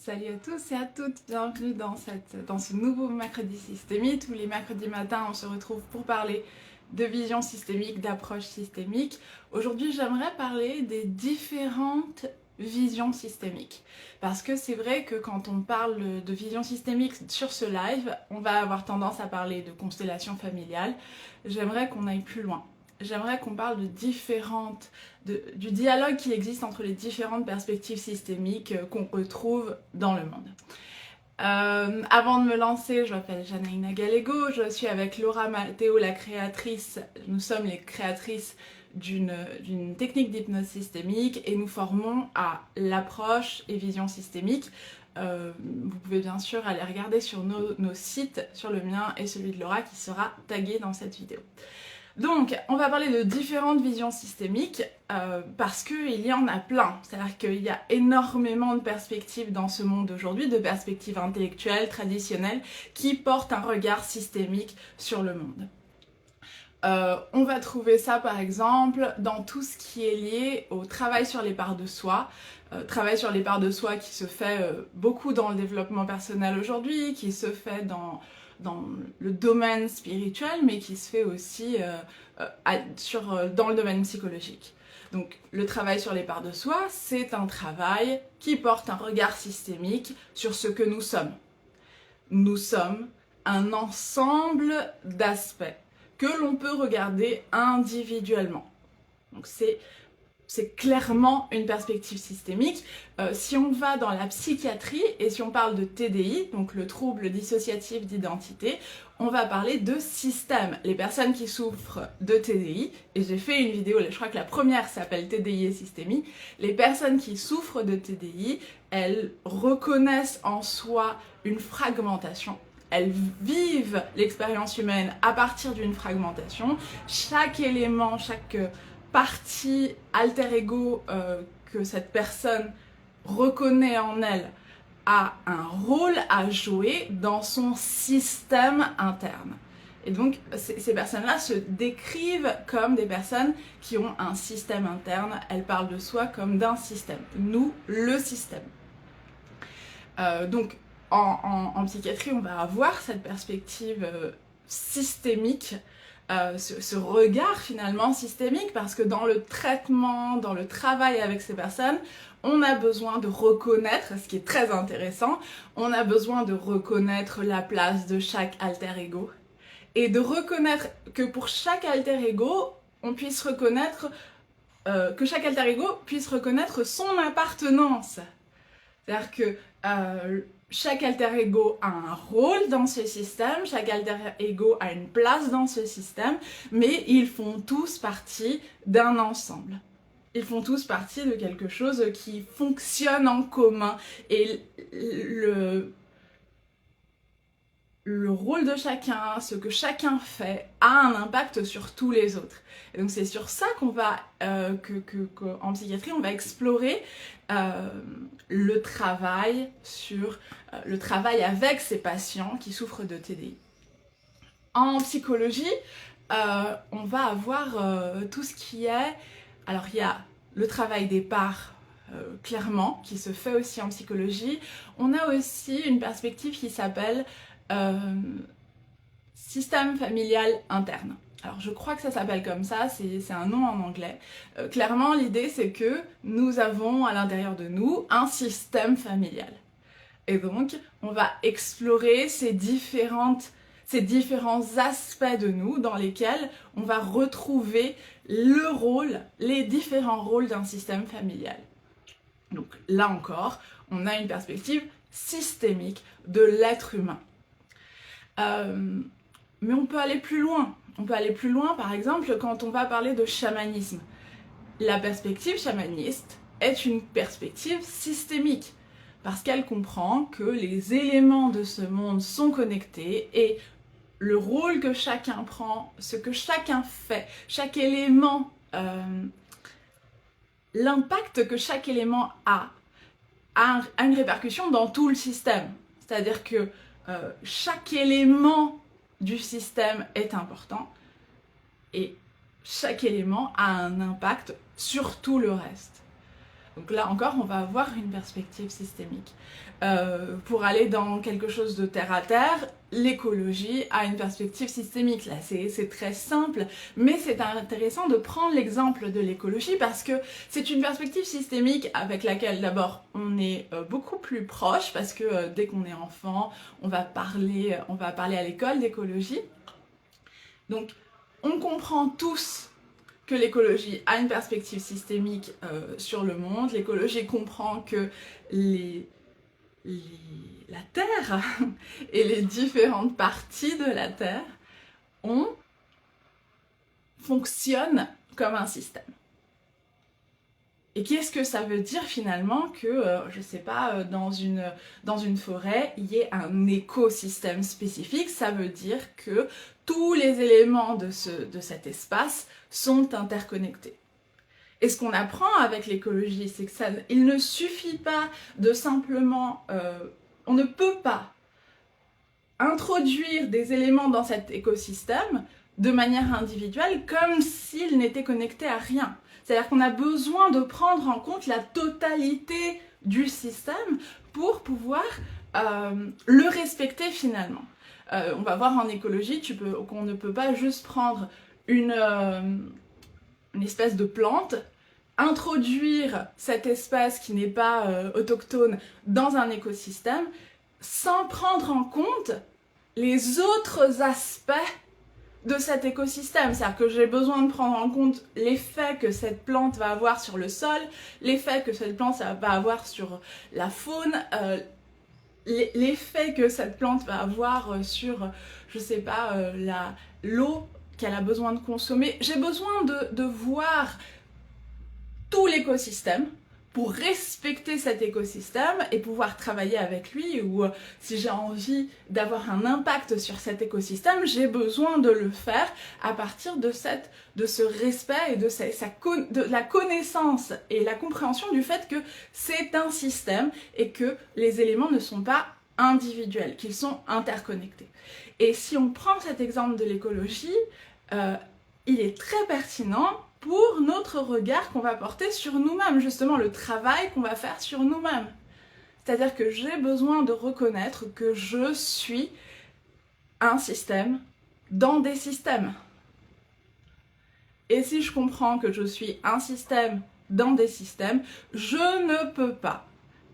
Salut à tous et à toutes, bienvenue dans ce nouveau mercredi systémique. Tous les mercredis matins, on se retrouve pour parler de vision systémique, d'approche systémique. Aujourd'hui, j'aimerais parler des différentes visions systémiques. Parce que c'est vrai que quand on parle de vision systémique sur ce live, on va avoir tendance à parler de constellation familiale. J'aimerais qu'on aille plus loin. J'aimerais qu'on parle du dialogue qui existe entre les différentes perspectives systémiques qu'on retrouve dans le monde. Avant de me lancer, je m'appelle Janaïna Gallego, je suis avec Laura Matteo, la créatrice. Nous sommes les créatrices d'une technique d'hypnose systémique et nous formons à l'approche et vision systémique. Vous pouvez bien sûr aller regarder sur nos sites, sur le mien et celui de Laura qui sera tagué dans cette vidéo. Donc, on va parler de différentes visions systémiques parce qu'il y en a plein. C'est-à-dire qu'il y a énormément de perspectives dans ce monde d'aujourd'hui, de perspectives intellectuelles, traditionnelles, qui portent un regard systémique sur le monde. On va trouver ça par exemple dans tout ce qui est lié au travail sur les parts de soi. Travail sur les parts de soi qui se fait beaucoup dans le développement personnel aujourd'hui, qui se fait dans le domaine spirituel, mais qui se fait aussi dans le domaine psychologique. Donc le travail sur les parts de soi, c'est un travail qui porte un regard systémique sur ce que nous sommes. Nous sommes un ensemble d'aspects que l'on peut regarder individuellement. Donc c'est clairement une perspective systémique. Si on va dans la psychiatrie et si on parle de TDI, donc le trouble dissociatif d'identité, on va parler de système. Les personnes qui souffrent de TDI, et j'ai fait une vidéo, je crois que la première s'appelle TDI et systémie, les personnes qui souffrent de TDI, elles reconnaissent en soi une fragmentation. Elles vivent l'expérience humaine à partir d'une fragmentation. Chaque élément, chaque partie alter ego que cette personne reconnaît en elle a un rôle à jouer dans son système interne. Et donc ces personnes-là se décrivent comme des personnes qui ont un système interne. Elles parlent de soi comme d'un système. Nous, le système. Donc en psychiatrie, on va avoir cette perspective systémique, ce regard finalement systémique, parce que dans le traitement, dans le travail avec ces personnes, on a besoin de reconnaître, ce qui est très intéressant, on a besoin de reconnaître la place de chaque alter ego et de reconnaître que pour chaque alter ego, on puisse reconnaître que chaque alter ego puisse reconnaître son appartenance. C'est-à-dire que chaque alter ego a un rôle dans ce système, chaque alter ego a une place dans ce système, mais ils font tous partie d'un ensemble. Ils font tous partie de quelque chose qui fonctionne en commun. Et le rôle de chacun, ce que chacun fait, a un impact sur tous les autres. Et donc c'est sur ça qu'on va, en psychiatrie, on va explorer le travail avec ces patients qui souffrent de TDI. En psychologie, on va avoir tout ce qui est... Alors il y a le travail des parts, clairement, qui se fait aussi en psychologie. On a aussi une perspective qui s'appelle système familial interne. Alors je crois que ça s'appelle comme ça, c'est un nom en anglais. Clairement, l'idée c'est que nous avons à l'intérieur de nous un système familial. Et donc, on va explorer ces différents aspects de nous dans lesquels on va retrouver les différents rôles d'un système familial. Donc là encore, on a une perspective systémique de l'être humain. Mais on peut aller plus loin. On peut aller plus loin, par exemple, quand on va parler de chamanisme. La perspective chamaniste est une perspective systémique, parce qu'elle comprend que les éléments de ce monde sont connectés et le rôle que chacun prend, ce que chacun fait, chaque élément, l'impact que chaque élément a une répercussion dans tout le système. C'est-à-dire que chaque élément du système est important et chaque élément a un impact sur tout le reste. Donc là encore, on va avoir une perspective systémique. Pour aller dans quelque chose de terre à terre, l'écologie a une perspective systémique. Là, c'est très simple, mais c'est intéressant de prendre l'exemple de l'écologie parce que c'est une perspective systémique avec laquelle d'abord on est beaucoup plus proche parce que dès qu'on est enfant, on va parler à l'école d'écologie. Donc, on comprend tous que l'écologie a une perspective systémique sur le monde. L'écologie comprend que la Terre et les différentes parties de la Terre fonctionnent comme un système. Et qu'est-ce que ça veut dire finalement que, je sais pas, dans une forêt, il y ait un écosystème spécifique? Ça veut dire que tous les éléments de cet espace sont interconnectés. Et ce qu'on apprend avec l'écologie, c'est que il ne suffit pas de simplement... on ne peut pas introduire des éléments dans cet écosystème de manière individuelle comme s'ils n'étaient connectés à rien. C'est-à-dire qu'on a besoin de prendre en compte la totalité du système pour pouvoir le respecter finalement. On va voir en écologie qu'on ne peut pas juste prendre une espèce de plante, introduire cette espèce qui n'est pas autochtone dans un écosystème sans prendre en compte les autres aspects de cet écosystème. C'est-à-dire que j'ai besoin de prendre en compte l'effet que cette plante va avoir sur le sol, l'effet que cette plante va avoir sur la faune, l'effet que cette plante va avoir sur, je sais pas, l'eau qu'elle a besoin de consommer. J'ai besoin de voir tout l'écosystème pour respecter cet écosystème et pouvoir travailler avec lui, ou si j'ai envie d'avoir un impact sur cet écosystème, j'ai besoin de le faire à partir de ce respect et de la connaissance et la compréhension du fait que c'est un système et que les éléments ne sont pas individuels, qu'ils sont interconnectés. Et si on prend cet exemple de l'écologie, il est très pertinent pour notre regard qu'on va porter sur nous-mêmes, justement le travail qu'on va faire sur nous-mêmes. C'est-à-dire que j'ai besoin de reconnaître que je suis un système dans des systèmes. Et si je comprends que je suis un système dans des systèmes, je ne peux pas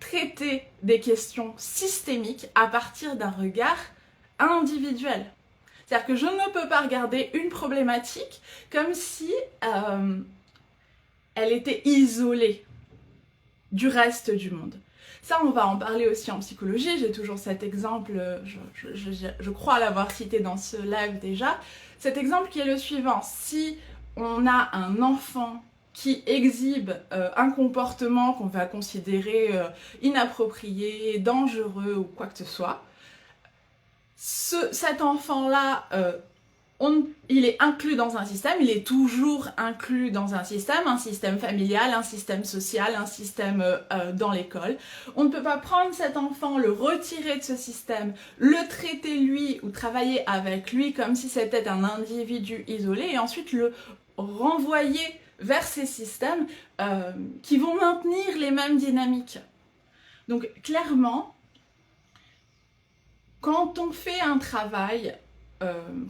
traiter des questions systémiques à partir d'un regard individuel. C'est-à-dire que je ne peux pas regarder une problématique comme si elle était isolée du reste du monde. Ça, on va en parler aussi en psychologie. J'ai toujours cet exemple, je crois l'avoir cité dans ce live déjà. Cet exemple qui est le suivant. Si on a un enfant qui exhibe un comportement qu'on va considérer inapproprié, dangereux ou quoi que ce soit, cet enfant-là, il est inclus dans un système, il est toujours inclus dans un système familial, un système social, un système dans l'école. On ne peut pas prendre cet enfant, le retirer de ce système, le traiter lui ou travailler avec lui comme si c'était un individu isolé et ensuite le renvoyer vers ces systèmes qui vont maintenir les mêmes dynamiques. Donc clairement, quand on fait un travail,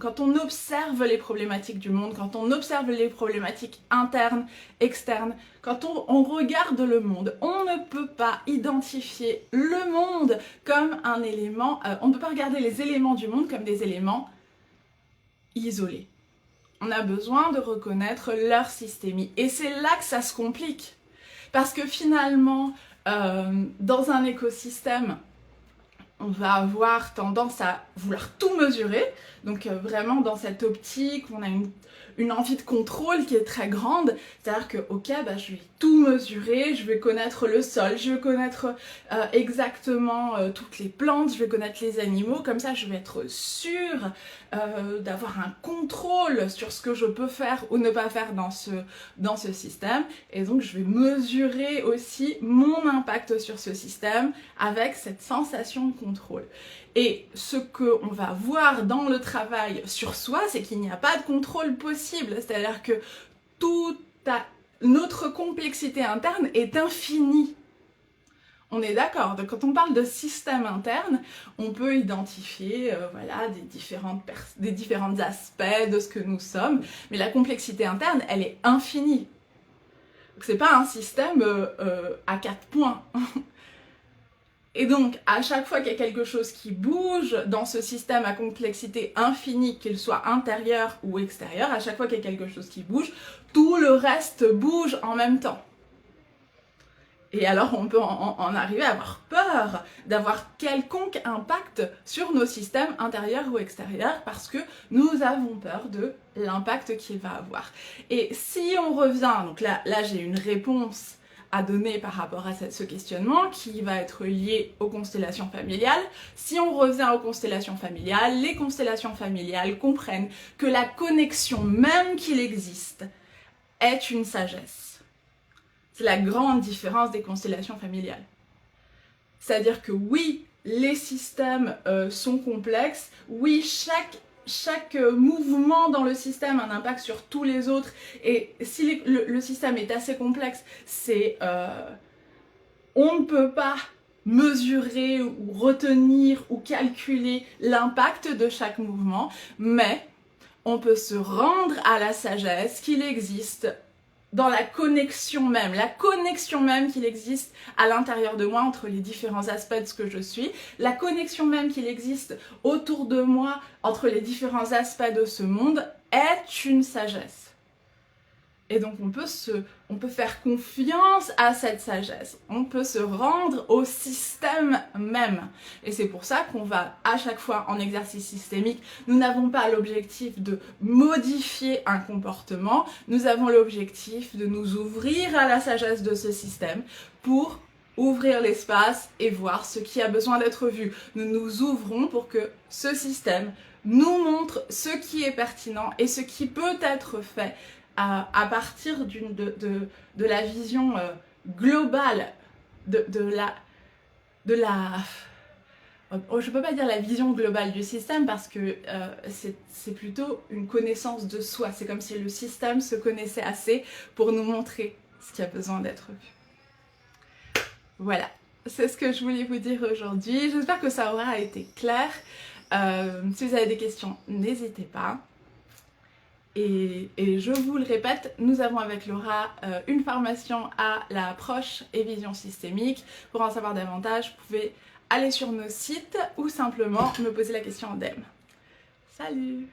quand on observe les problématiques du monde, quand on observe les problématiques internes, externes, quand on regarde le monde, on ne peut pas identifier le monde comme un élément, on ne peut pas regarder les éléments du monde comme des éléments isolés. On a besoin de reconnaître leur systémie. Et c'est là que ça se complique. Parce que finalement, dans un écosystème, on va avoir tendance à vouloir tout mesurer. Donc vraiment dans cette optique, on a une envie de contrôle qui est très grande. C'est-à-dire que, ok, je vais tout mesurer, je vais connaître le sol, je vais connaître exactement toutes les plantes, je vais connaître les animaux. Comme ça, je vais être sûre d'avoir un contrôle sur ce que je peux faire ou ne pas faire dans ce système. Et donc, je vais mesurer aussi mon impact sur ce système avec cette sensation de contrôle. Et ce qu'on va voir dans le travail sur soi, c'est qu'il n'y a pas de contrôle possible. C'est-à-dire que tout notre complexité interne est infinie. On est d'accord, donc quand on parle de système interne, on peut identifier voilà, des différents aspects de ce que nous sommes, mais la complexité interne, elle est infinie. C'est pas un système à 4 points. Et donc, à chaque fois qu'il y a quelque chose qui bouge dans ce système à complexité infinie, qu'il soit intérieur ou extérieur, à chaque fois qu'il y a quelque chose qui bouge, tout le reste bouge en même temps. Et alors, on peut en arriver à avoir peur d'avoir quelconque impact sur nos systèmes intérieurs ou extérieurs parce que nous avons peur de l'impact qu'il va avoir. Et si on revient, donc là j'ai une réponse à donner par rapport à ce questionnement qui va être lié aux constellations familiales. Si on revient aux constellations familiales, les constellations familiales comprennent que la connexion même qu'il existe est une sagesse. C'est la grande différence des constellations familiales. C'est-à-dire que oui, les systèmes sont complexes, oui, chaque mouvement dans le système a un impact sur tous les autres, et si le système est assez complexe, on ne peut pas mesurer ou retenir ou calculer l'impact de chaque mouvement, mais on peut se rendre à la sagesse qu'il existe dans la connexion même qu'il existe à l'intérieur de moi entre les différents aspects de ce que je suis, la connexion même qu'il existe autour de moi entre les différents aspects de ce monde est une sagesse. Et donc on peut faire confiance à cette sagesse, on peut se rendre au système même. Et c'est pour ça qu'on va à chaque fois en exercice systémique, nous n'avons pas l'objectif de modifier un comportement, nous avons l'objectif de nous ouvrir à la sagesse de ce système pour ouvrir l'espace et voir ce qui a besoin d'être vu. Nous nous ouvrons pour que ce système nous montre ce qui est pertinent et ce qui peut être fait à partir de la vision globale, je ne peux pas dire la vision globale du système parce que c'est plutôt une connaissance de soi. C'est comme si le système se connaissait assez pour nous montrer ce qui a besoin d'être vu. Voilà, c'est ce que je voulais vous dire aujourd'hui. J'espère que ça aura été clair. Si vous avez des questions, n'hésitez pas. Et je vous le répète, nous avons avec Laura une formation à l'approche et vision systémique. Pour en savoir davantage, vous pouvez aller sur nos sites ou simplement me poser la question en DM. Salut!